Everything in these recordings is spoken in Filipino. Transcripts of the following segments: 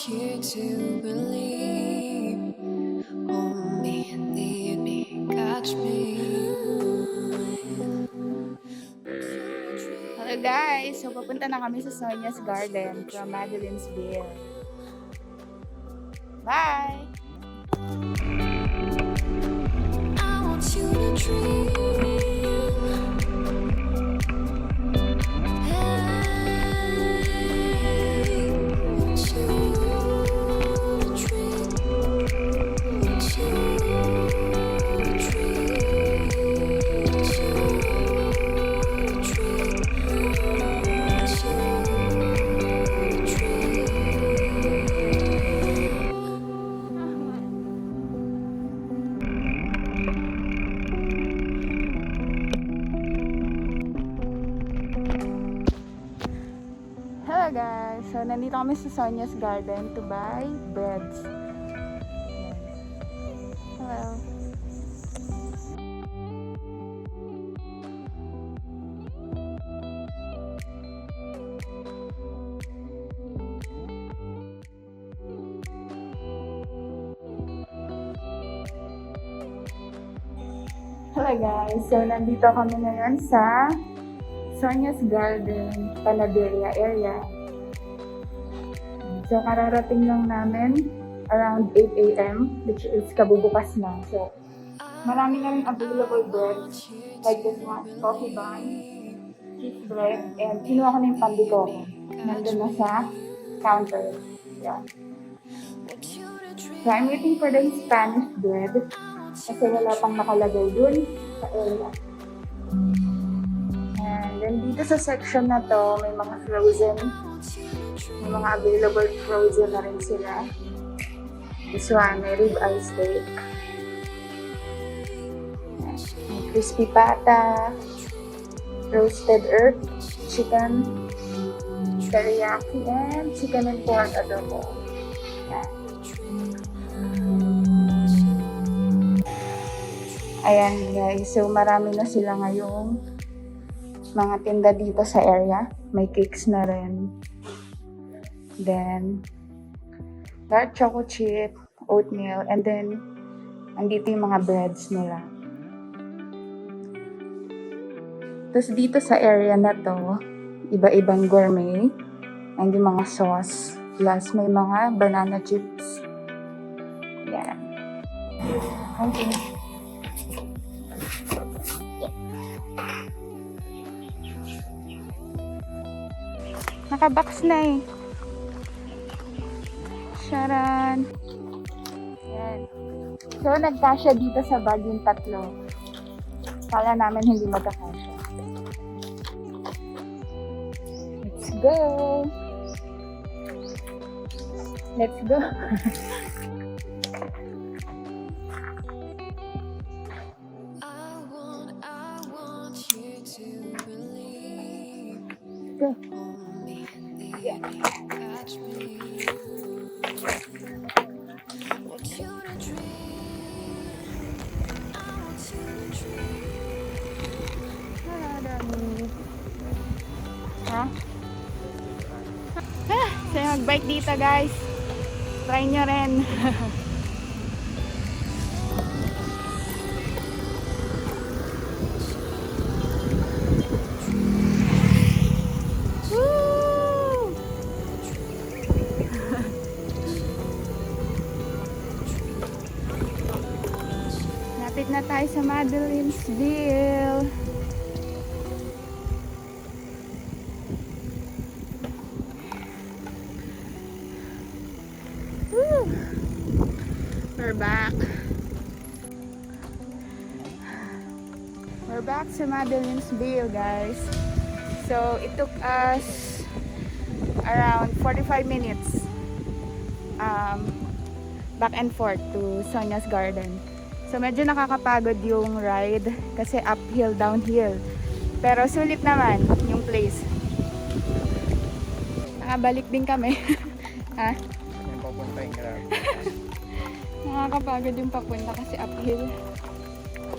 you to believe. Hold me, need me, catch me. Hello guys! So papunta na kami sa Sonya's Garden from Madeline's Ville. Bye! I want you to dream. Hello guys! So nandito kami sa Sonya's Garden to buy breads. Hello! Hello guys! So nandito kami ngayon sa Sonya's Garden, Panaderia area. So, kararating lang namin around 8 a.m. which is kabubukas na. So, marami na rin available breads like this one, coffee bun, cheese bread, and kinuha ko na yung pandiko ko. Nandun na sa counter. Yeah. So, I'm waiting for the Spanish bread kasi wala pang nakalagay dun sa area. And then dito sa section na to, may mga frozen. May mga available frozen na rin sila. This one, may rib eye steak. May crispy pata, roasted herb, chicken, teriyaki, and chicken and pork adobo. Yan. Ayan guys, so marami na sila ngayong mga tinda dito sa area. May cakes na rin. Then, dark choco chip, oatmeal, and then, andito yung mga breads nila. Tapos dito sa area na to, iba-ibang gourmet, and yung mga sauce, plus may mga banana chips. Yan. Okay. Nakabox na eh. Sharan. Yan. So, nagkasya dito sa bag yung tatlo. Kala namin hindi magkakasya. Let's go! Let's go! Go! Yeah. Ha? So mag-bike dito guys. Try nyo rin. Lapit na tayo sa Madeline's Ville. We're back. We're back sa Madeline's Ville, guys. So, it took us around 45 minutes back and forth to Sonya's Garden. So, medyo nakakapagod yung ride kasi uphill, downhill. Pero sulit naman yung place. Nakabalik din kami. Ha? Yung papunta yung grab. Nakakapagod yung papunta kasi uphill.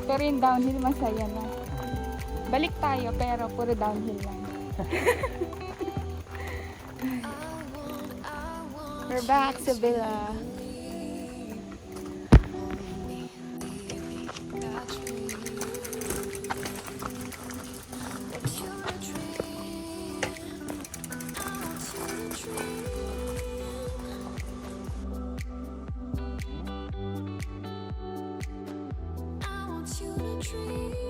Pero yung downhill masaya na. Balik tayo pero puro downhill lang. We're back sa Villa. I want you to dream.